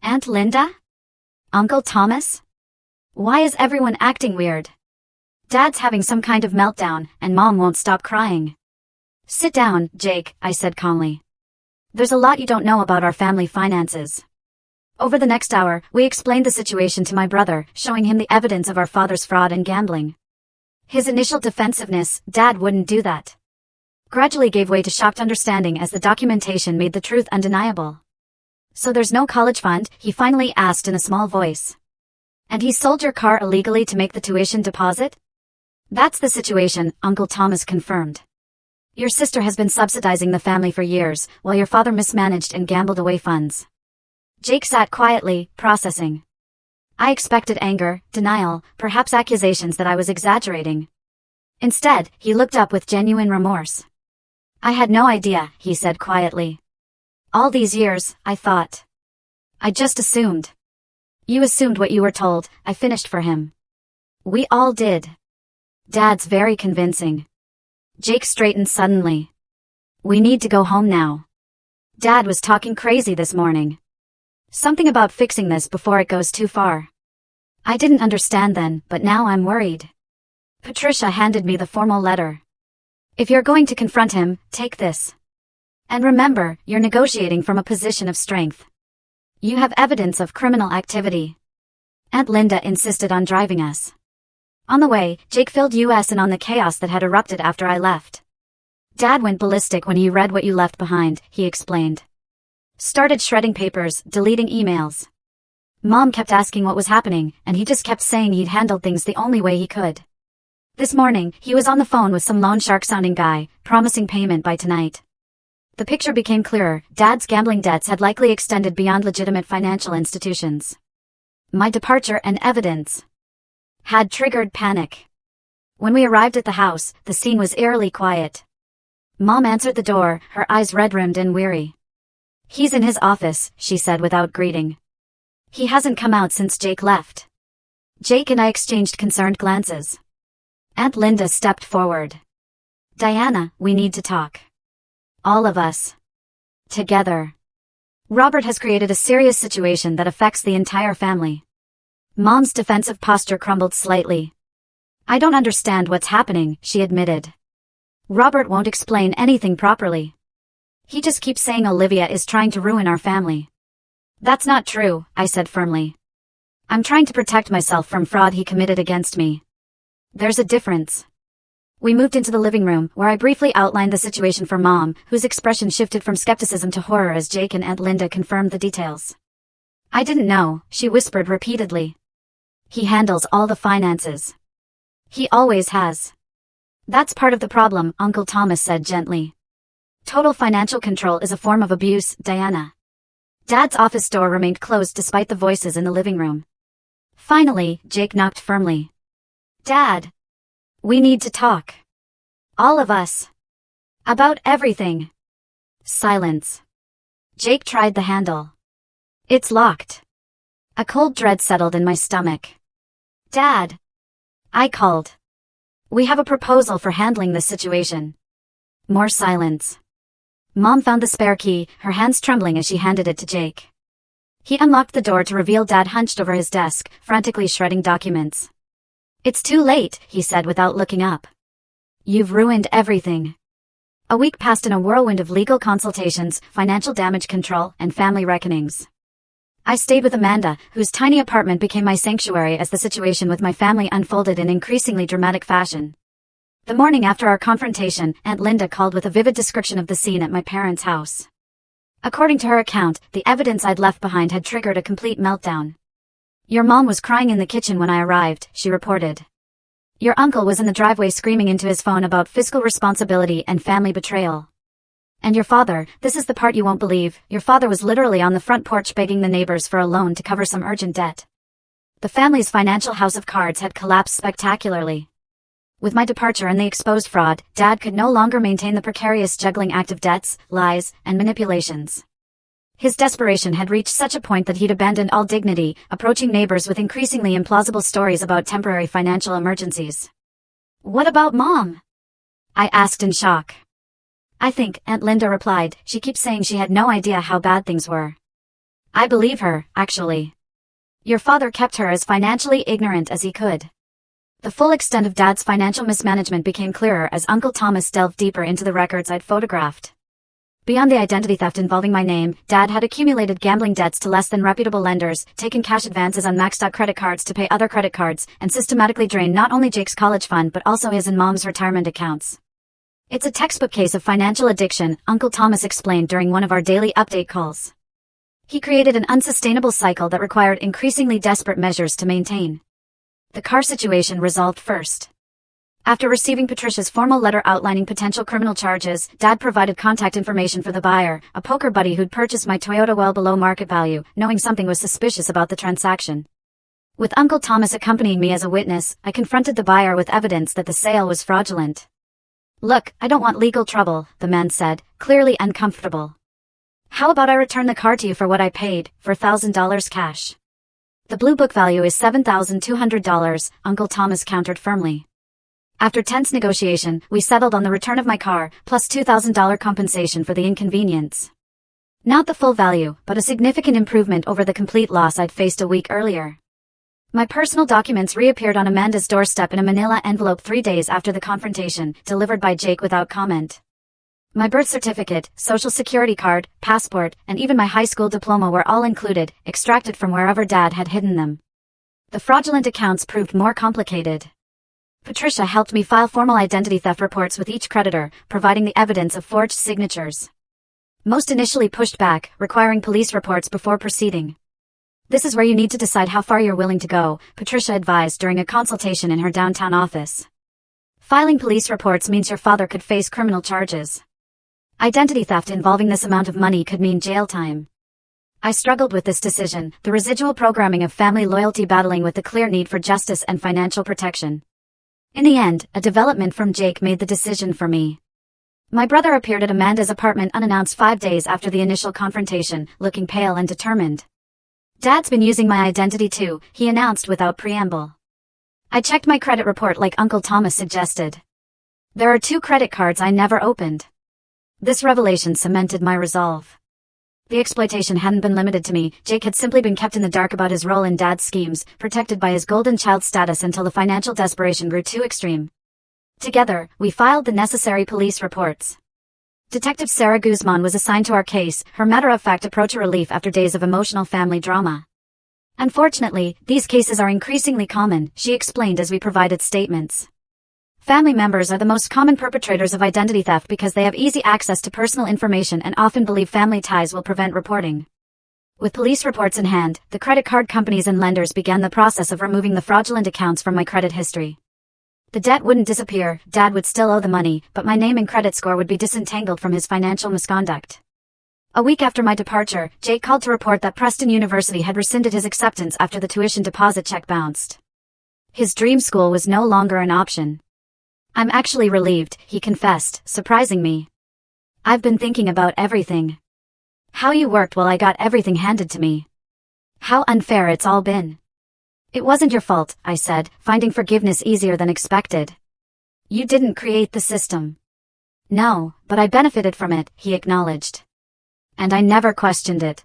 "Aunt Linda? Uncle Thomas? Why is everyone acting weird? Dad's having some kind of meltdown, and Mom won't stop crying." "Sit down, Jake," I said calmly. "There's a lot you don't know about our family finances." Over the next hour, we explained the situation to my brother, showing him the evidence of our father's fraud and gambling. His initial defensiveness, "Dad wouldn't do that," gradually gave way to shocked understanding as the documentation made the truth undeniable. So there's no college fund? He finally asked in a small voice. And he sold your car illegally to make the tuition deposit? That's the situation, Uncle Thomas confirmed. Your sister has been subsidizing the family for years, while your father mismanaged and gambled away funds. Jake sat quietly, processing. I expected anger, denial, perhaps accusations that I was exaggerating. Instead, he looked up with genuine remorse. I had no idea, he said quietly. All these years, I thought. I just assumed. You assumed what you were told, I finished for him. We all did. Dad's very convincing. Jake straightened suddenly. We need to go home now. Dad was talking crazy this morning. Something about fixing this before it goes too far. I didn't understand then, but now I'm worried. Patricia handed me the formal letter. If you're going to confront him, take this. And remember, you're negotiating from a position of strength. You have evidence of criminal activity. Aunt Linda insisted on driving us. On the way, Jake filled us in on the chaos that had erupted after I left. Dad went ballistic when he read what you left behind, he explained. Started shredding papers, deleting emails. Mom kept asking what was happening, and he just kept saying he'd handled things the only way he could. This morning, he was on the phone with some loan shark-sounding guy, promising payment by tonight. The picture became clearer. Dad's gambling debts had likely extended beyond legitimate financial institutions. My departure and evidence had triggered panic. When we arrived at the house, the scene was eerily quiet. Mom answered the door, her eyes red-rimmed and weary. He's in his office, she said without greeting. He hasn't come out since Jake left. Jake and I exchanged concerned glances. Aunt Linda stepped forward. Diana, we need to talk. All of us. Together. Robert has created a serious situation that affects the entire family. Mom's defensive posture crumbled slightly. I don't understand what's happening, she admitted. Robert won't explain anything properly. He just keeps saying Olivia is trying to ruin our family. That's not true, I said firmly. I'm trying to protect myself from fraud he committed against me. There's a difference. We moved into the living room, where I briefly outlined the situation for Mom, whose expression shifted from skepticism to horror as Jake and Aunt Linda confirmed the details. I didn't know, she whispered repeatedly. He handles all the finances. He always has. That's part of the problem, Uncle Thomas said gently. Total financial control is a form of abuse, Diana. Dad's office door remained closed despite the voices in the living room. Finally, Jake knocked firmly. Dad! We need to talk. All of us. About everything. Silence. Jake tried the handle. It's locked. A cold dread settled in my stomach. Dad! I called. We have a proposal for handling this situation. More silence. Mom found the spare key, her hands trembling as she handed it to Jake. He unlocked the door to reveal Dad hunched over his desk, frantically shredding documents. It's too late, he said without looking up. You've ruined everything. A week passed in a whirlwind of legal consultations, financial damage control, and family reckonings. I stayed with Amanda, whose tiny apartment became my sanctuary as the situation with my family unfolded in increasingly dramatic fashion. The morning after our confrontation, Aunt Linda called with a vivid description of the scene at my parents' house. According to her account, the evidence I'd left behind had triggered a complete meltdown. Your mom was crying in the kitchen when I arrived, she reported. Your uncle was in the driveway screaming into his phone about fiscal responsibility and family betrayal. And your father, this is the part you won't believe, your father was literally on the front porch begging the neighbors for a loan to cover some urgent debt. The family's financial house of cards had collapsed spectacularly. With my departure and the exposed fraud, Dad could no longer maintain the precarious juggling act of debts, lies, and manipulations. His desperation had reached such a point that he'd abandoned all dignity, approaching neighbors with increasingly implausible stories about temporary financial emergencies. What about Mom? I asked in shock. I think, Aunt Linda replied, she keeps saying she had no idea how bad things were. I believe her, actually. Your father kept her as financially ignorant as he could. The full extent of Dad's financial mismanagement became clearer as Uncle Thomas delved deeper into the records I'd photographed. Beyond the identity theft involving my name, Dad had accumulated gambling debts to less than reputable lenders, taken cash advances on maxed out credit cards to pay other credit cards, and systematically drained not only Jake's college fund but also his and Mom's retirement accounts. It's a textbook case of financial addiction, Uncle Thomas explained during one of our daily update calls. He created an unsustainable cycle that required increasingly desperate measures to maintain. The car situation resolved first. After receiving Patricia's formal letter outlining potential criminal charges, Dad provided contact information for the buyer, a poker buddy who'd purchased my Toyota well below market value, knowing something was suspicious about the transaction. With Uncle Thomas accompanying me as a witness, I confronted the buyer with evidence that the sale was fraudulent. "Look, I don't want legal trouble," the man said, clearly uncomfortable. "How about I return the car to you for what I paid, for $1,000 cash?" "The blue book value is $7,200, Uncle Thomas countered firmly. After tense negotiation, we settled on the return of my car, plus $2,000 compensation for the inconvenience. Not the full value, but a significant improvement over the complete loss I'd faced a week earlier. My personal documents reappeared on Amanda's doorstep in a manila envelope 3 days after the confrontation, delivered by Jake without comment. My birth certificate, social security card, passport, and even my high school diploma were all included, extracted from wherever Dad had hidden them. The fraudulent accounts proved more complicated. Patricia helped me file formal identity theft reports with each creditor, providing the evidence of forged signatures. Most initially pushed back, requiring police reports before proceeding. "This is where you need to decide how far you're willing to go," Patricia advised during a consultation in her downtown office. "Filing police reports means your father could face criminal charges. Identity theft involving this amount of money could mean jail time." I struggled with this decision, the residual programming of family loyalty battling with the clear need for justice and financial protection. In the end, a development from Jake made the decision for me. My brother appeared at Amanda's apartment unannounced 5 days after the initial confrontation, looking pale and determined. "Dad's been using my identity too," he announced without preamble. I checked my credit report like Uncle Thomas suggested. There are 2 credit cards I never opened. This revelation cemented my resolve. The exploitation hadn't been limited to me. Jake had simply been kept in the dark about his role in Dad's schemes, protected by his golden child status until the financial desperation grew too extreme. Together, we filed the necessary police reports. Detective Sarah Guzman was assigned to our case, her matter-of-fact approach a relief after days of emotional family drama. "Unfortunately, these cases are increasingly common," she explained as we provided statements. "Family members are the most common perpetrators of identity theft because they have easy access to personal information and often believe family ties will prevent reporting." With police reports in hand, the credit card companies and lenders began the process of removing the fraudulent accounts from my credit history. The debt wouldn't disappear, Dad would still owe the money, but my name and credit score would be disentangled from his financial misconduct. A week after my departure, Jake called to report that Preston University had rescinded his acceptance after the tuition deposit check bounced. His dream school was no longer an option. "I'm actually relieved," he confessed, surprising me. "I've been thinking about everything. How you worked while I got everything handed to me. How unfair it's all been." "It wasn't your fault," I said, finding forgiveness easier than expected. "You didn't create the system." "No, but I benefited from it," he acknowledged. "And I never questioned it.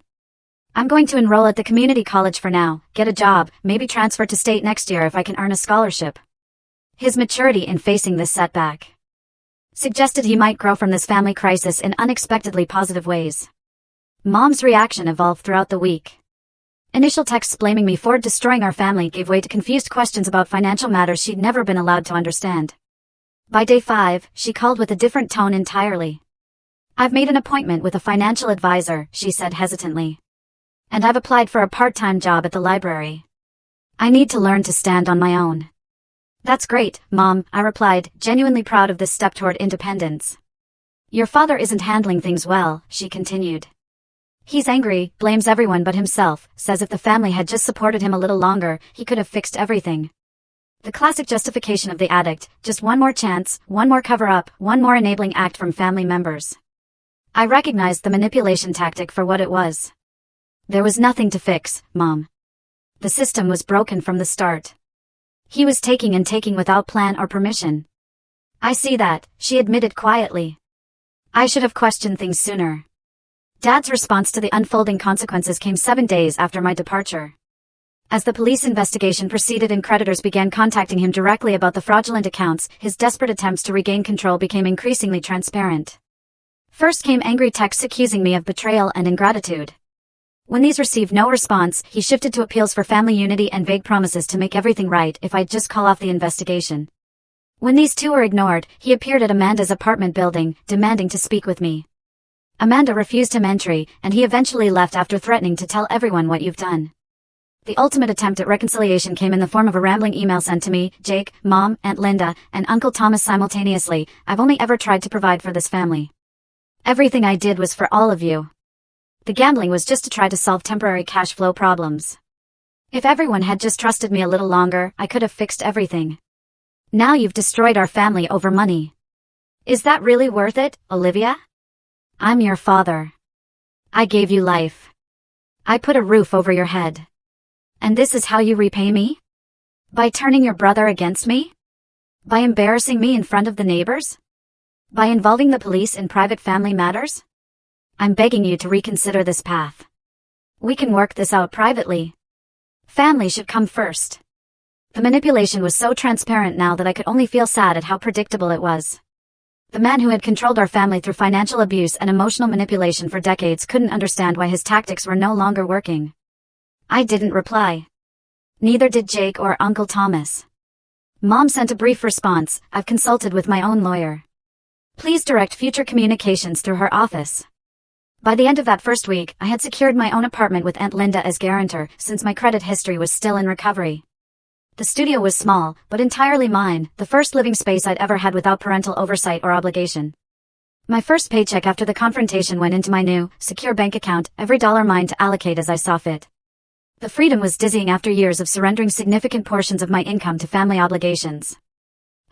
I'm going to enroll at the community college for now, get a job, maybe transfer to state next year if I can earn a scholarship." His maturity in facing this setback suggested he might grow from this family crisis in unexpectedly positive ways. Mom's reaction evolved throughout the week. Initial texts blaming me for destroying our family gave way to confused questions about financial matters she'd never been allowed to understand. By day 5, she called with a different tone entirely. "I've made an appointment with a financial advisor," she said hesitantly. "And I've applied for a part-time job at the library. I need to learn to stand on my own." "That's great, Mom," I replied, genuinely proud of this step toward independence. "Your father isn't handling things well," she continued. "He's angry, blames everyone but himself, says if the family had just supported him a little longer, he could have fixed everything." The classic justification of the addict, just one more chance, one more cover-up, one more enabling act from family members. I recognized the manipulation tactic for what it was. "There was nothing to fix, Mom. The system was broken from the start. He was taking and taking without plan or permission." "I see that," she admitted quietly. "I should have questioned things sooner." Dad's response to the unfolding consequences came 7 days after my departure. As the police investigation proceeded and creditors began contacting him directly about the fraudulent accounts, his desperate attempts to regain control became increasingly transparent. First came angry texts accusing me of betrayal and ingratitude. When these received no response, he shifted to appeals for family unity and vague promises to make everything right if I'd just call off the investigation. When these two were ignored, he appeared at Amanda's apartment building, demanding to speak with me. Amanda refused him entry, and he eventually left after threatening to tell everyone what you've done. The ultimate attempt at reconciliation came in the form of a rambling email sent to me, Jake, Mom, Aunt Linda, and Uncle Thomas simultaneously. I've only ever tried to provide for this family. Everything I did was for all of you. The gambling was just to try to solve temporary cash flow problems. If everyone had just trusted me a little longer, I could have fixed everything. Now you've destroyed our family over money. Is that really worth it, Olivia? I'm your father. I gave you life. I put a roof over your head. And this is how you repay me? By turning your brother against me? By embarrassing me in front of the neighbors? By involving the police in private family matters? I'm begging you to reconsider this path. We can work this out privately. Family should come first. The manipulation was so transparent now that I could only feel sad at how predictable it was. The man who had controlled our family through financial abuse and emotional manipulation for decades couldn't understand why his tactics were no longer working. I didn't reply. Neither did Jake or Uncle Thomas. Mom sent a brief response. I've consulted with my own lawyer. Please direct future communications through her office. By the end of that first week, I had secured my own apartment with Aunt Linda as guarantor, since my credit history was still in recovery. The studio was small, but entirely mine, the first living space I'd ever had without parental oversight or obligation. My first paycheck after the confrontation went into my new, secure bank account, every dollar mine to allocate as I saw fit. The freedom was dizzying after years of surrendering significant portions of my income to family obligations.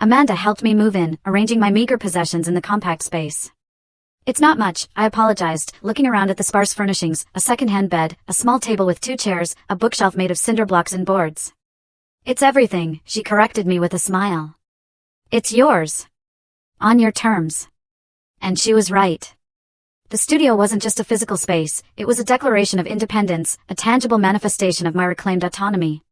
Amanda helped me move in, arranging my meager possessions in the compact space. It's not much, I apologized, looking around at the sparse furnishings, a second-hand bed, a small table with 2 chairs, a bookshelf made of cinder blocks and boards. It's everything, she corrected me with a smile. It's yours. On your terms. And she was right. The studio wasn't just a physical space, it was a declaration of independence, a tangible manifestation of my reclaimed autonomy.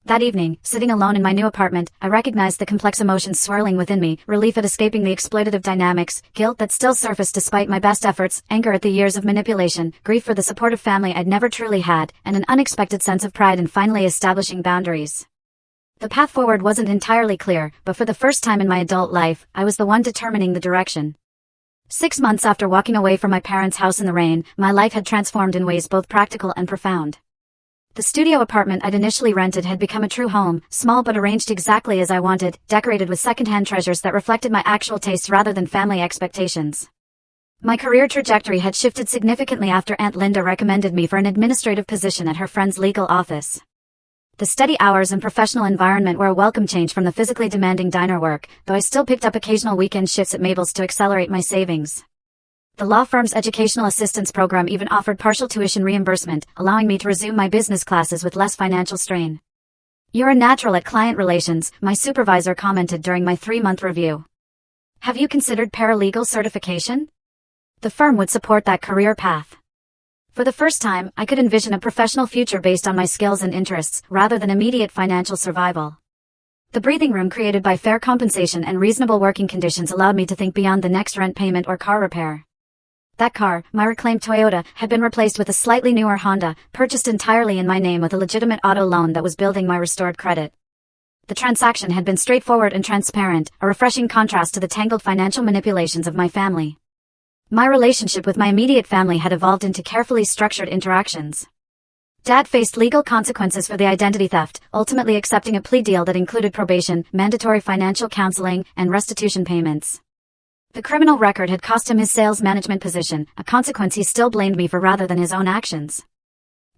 That evening, sitting alone in my new apartment, I recognized the complex emotions swirling within me, relief at escaping the exploitative dynamics, guilt that still surfaced despite my best efforts, anger at the years of manipulation, grief for the supportive family I'd never truly had, and an unexpected sense of pride in finally establishing boundaries. The path forward wasn't entirely clear, but for the first time in my adult life, I was the one determining the direction. 6 months after walking away from my parents' house in the rain, my life had transformed in ways both practical and profound. The studio apartment I'd initially rented had become a true home, small but arranged exactly as I wanted, decorated with second-hand treasures that reflected my actual tastes rather than family expectations. My career trajectory had shifted significantly after Aunt Linda recommended me for an administrative position at her friend's legal office. The steady hours and professional environment were a welcome change from the physically demanding diner work, though I still picked up occasional weekend shifts at Mabel's to accelerate my savings. The law firm's educational assistance program even offered partial tuition reimbursement, allowing me to resume my business classes with less financial strain. You're a natural at client relations, my supervisor commented during my 3-month review. Have you considered paralegal certification? The firm would support that career path. For the first time, I could envision a professional future based on my skills and interests, rather than immediate financial survival. The breathing room created by fair compensation and reasonable working conditions allowed me to think beyond the next rent payment or car repair. That car, my reclaimed Toyota, had been replaced with a slightly newer Honda, purchased entirely in my name with a legitimate auto loan that was building my restored credit. The transaction had been straightforward and transparent, a refreshing contrast to the tangled financial manipulations of my family. My relationship with my immediate family had evolved into carefully structured interactions. Dad faced legal consequences for the identity theft, ultimately accepting a plea deal that included probation, mandatory financial counseling, and restitution payments. The criminal record had cost him his sales management position, a consequence he still blamed me for rather than his own actions.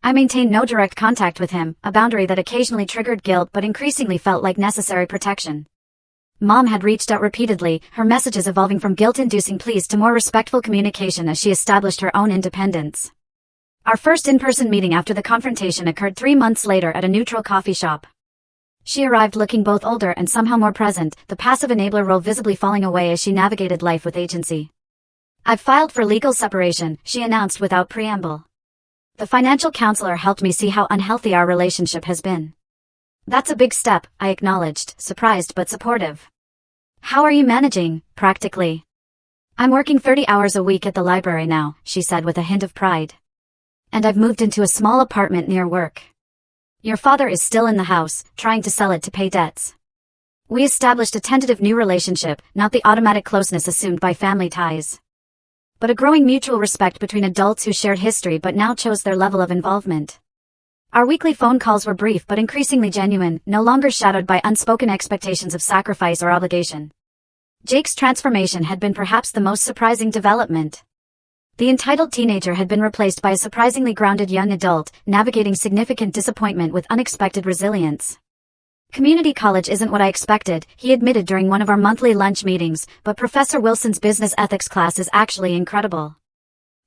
I maintained no direct contact with him, a boundary that occasionally triggered guilt but increasingly felt like necessary protection. Mom had reached out repeatedly, her messages evolving from guilt-inducing pleas to more respectful communication as she established her own independence. Our first in-person meeting after the confrontation occurred 3 months later at a neutral coffee shop. She arrived looking both older and somehow more present, the passive enabler role visibly falling away as she navigated life with agency. I've filed for legal separation, she announced without preamble. The financial counselor helped me see how unhealthy our relationship has been. That's a big step, I acknowledged, surprised but supportive. How are you managing, practically? I'm working 30 hours a week at the library now, she said with a hint of pride. And I've moved into a small apartment near work. Your father is still in the house, trying to sell it to pay debts. We established a tentative new relationship, not the automatic closeness assumed by family ties. but a growing mutual respect between adults who shared history but now chose their level of involvement. Our weekly phone calls were brief but increasingly genuine, no longer shadowed by unspoken expectations of sacrifice or obligation. Jake's transformation had been perhaps the most surprising development. The entitled teenager had been replaced by a surprisingly grounded young adult, navigating significant disappointment with unexpected resilience. Community college isn't what I expected, he admitted during one of our monthly lunch meetings, but Professor Wilson's business ethics class is actually incredible.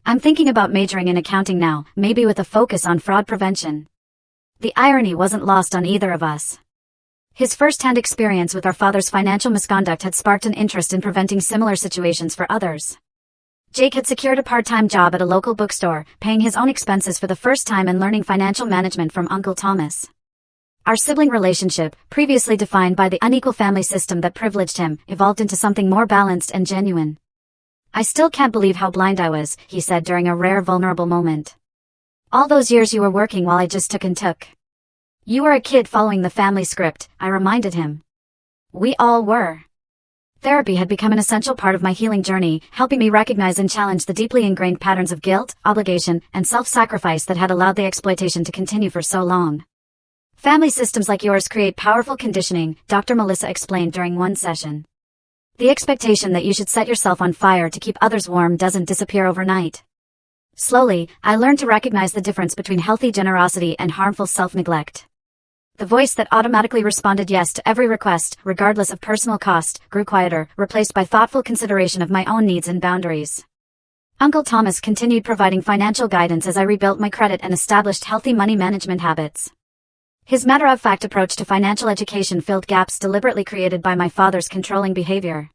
I'm thinking about majoring in accounting now, maybe with a focus on fraud prevention. The irony wasn't lost on either of us. His first-hand experience with our father's financial misconduct had sparked an interest in preventing similar situations for others. Jake had secured a part-time job at a local bookstore, paying his own expenses for the first time and learning financial management from Uncle Thomas. Our sibling relationship, previously defined by the unequal family system that privileged him, evolved into something more balanced and genuine. I still can't believe how blind I was, he said during a rare vulnerable moment. All those years you were working while I just took and took. You were a kid following the family script, I reminded him. We all were. Therapy had become an essential part of my healing journey, helping me recognize and challenge the deeply ingrained patterns of guilt, obligation, and self-sacrifice that had allowed the exploitation to continue for so long. Family systems like yours create powerful conditioning, Dr. Melissa explained during one session. The expectation that you should set yourself on fire to keep others warm doesn't disappear overnight. Slowly, I learned to recognize the difference between healthy generosity and harmful self-neglect. The voice that automatically responded yes to every request, regardless of personal cost, grew quieter, replaced by thoughtful consideration of my own needs and boundaries. Uncle Thomas continued providing financial guidance as I rebuilt my credit and established healthy money management habits. His matter-of-fact approach to financial education filled gaps deliberately created by my father's controlling behavior.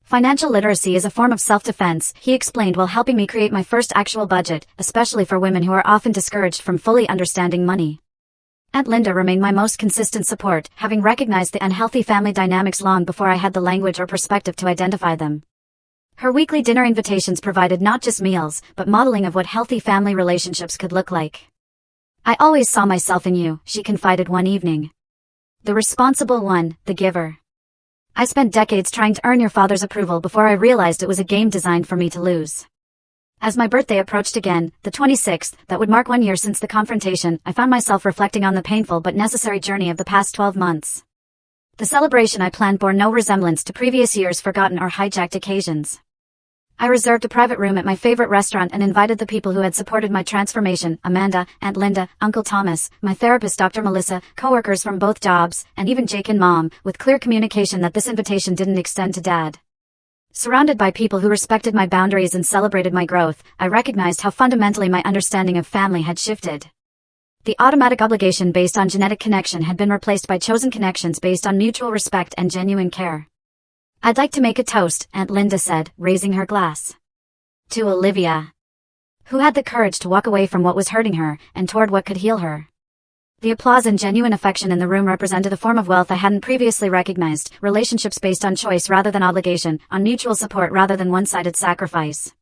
Financial literacy is a form of self-defense, he explained while helping me create my first actual budget, especially for women who are often discouraged from fully understanding money. Aunt Linda remained my most consistent support, having recognized the unhealthy family dynamics long before I had the language or perspective to identify them. Her weekly dinner invitations provided not just meals, but modeling of what healthy family relationships could look like. I always saw myself in you, she confided one evening. The responsible one, the giver. I spent decades trying to earn your father's approval before I realized it was a game designed for me to lose. As my birthday approached again, the 26th, that would mark 1 year since the confrontation, I found myself reflecting on the painful but necessary journey of the past 12 months. The celebration I planned bore no resemblance to previous years' forgotten or hijacked occasions. I reserved a private room at my favorite restaurant and invited the people who had supported my transformation, Amanda, Aunt Linda, Uncle Thomas, my therapist Dr. Melissa, coworkers from both jobs, and even Jake and Mom, with clear communication that this invitation didn't extend to Dad. Surrounded by people who respected my boundaries and celebrated my growth, I recognized how fundamentally my understanding of family had shifted. The automatic obligation based on genetic connection had been replaced by chosen connections based on mutual respect and genuine care. I'd like to make a toast, Aunt Linda said, raising her glass. To Olivia, who had the courage to walk away from what was hurting her, and toward what could heal her. The applause and genuine affection in the room represented a form of wealth I hadn't previously recognized, relationships based on choice rather than obligation, on mutual support rather than one-sided sacrifice.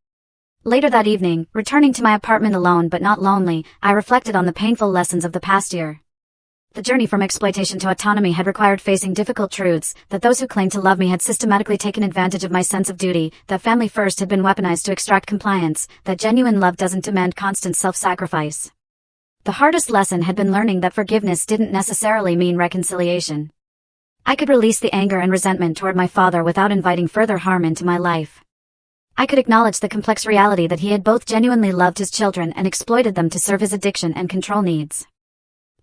Later that evening, returning to my apartment alone but not lonely, I reflected on the painful lessons of the past year. The journey from exploitation to autonomy had required facing difficult truths, that those who claimed to love me had systematically taken advantage of my sense of duty, that family first had been weaponized to extract compliance, that genuine love doesn't demand constant self-sacrifice. The hardest lesson had been learning that forgiveness didn't necessarily mean reconciliation. I could release the anger and resentment toward my father without inviting further harm into my life. I could acknowledge the complex reality that he had both genuinely loved his children and exploited them to serve his addiction and control needs.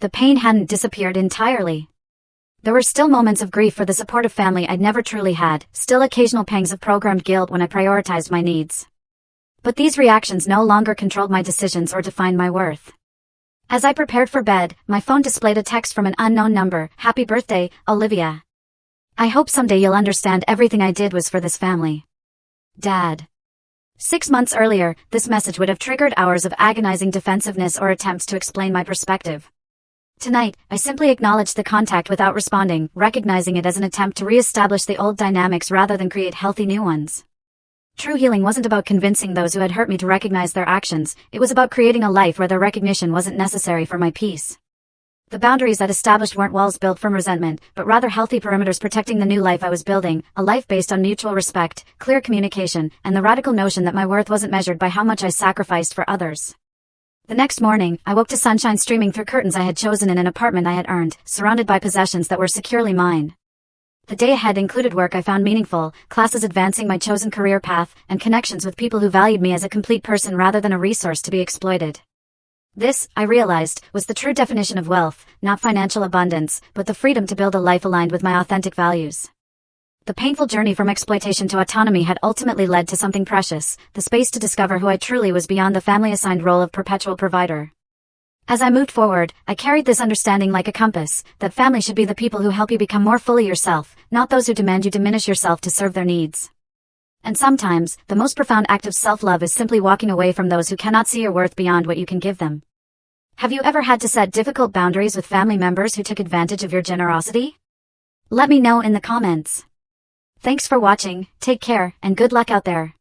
The pain hadn't disappeared entirely. There were still moments of grief for the supportive family I'd never truly had, still occasional pangs of programmed guilt when I prioritized my needs. But these reactions no longer controlled my decisions or defined my worth. As I prepared for bed, my phone displayed a text from an unknown number. Happy birthday, Olivia. I hope someday you'll understand everything I did was for this family. Dad. 6 months earlier, this message would have triggered hours of agonizing defensiveness or attempts to explain my perspective. Tonight, I simply acknowledged the contact without responding, recognizing it as an attempt to re-establish the old dynamics rather than create healthy new ones. True healing wasn't about convincing those who had hurt me to recognize their actions, it was about creating a life where their recognition wasn't necessary for my peace. The boundaries I'd established weren't walls built from resentment, but rather healthy perimeters protecting the new life I was building, a life based on mutual respect, clear communication, and the radical notion that my worth wasn't measured by how much I sacrificed for others. The next morning, I woke to sunshine streaming through curtains I had chosen in an apartment I had earned, surrounded by possessions that were securely mine. The day ahead included work I found meaningful, classes advancing my chosen career path, and connections with people who valued me as a complete person rather than a resource to be exploited. This, I realized, was the true definition of wealth, not financial abundance, but the freedom to build a life aligned with my authentic values. The painful journey from exploitation to autonomy had ultimately led to something precious, the space to discover who I truly was beyond the family-assigned role of perpetual provider. As I moved forward, I carried this understanding like a compass, that family should be the people who help you become more fully yourself, not those who demand you diminish yourself to serve their needs. And sometimes, the most profound act of self-love is simply walking away from those who cannot see your worth beyond what you can give them. Have you ever had to set difficult boundaries with family members who took advantage of your generosity? Let me know in the comments. Thanks for watching, take care, and good luck out there.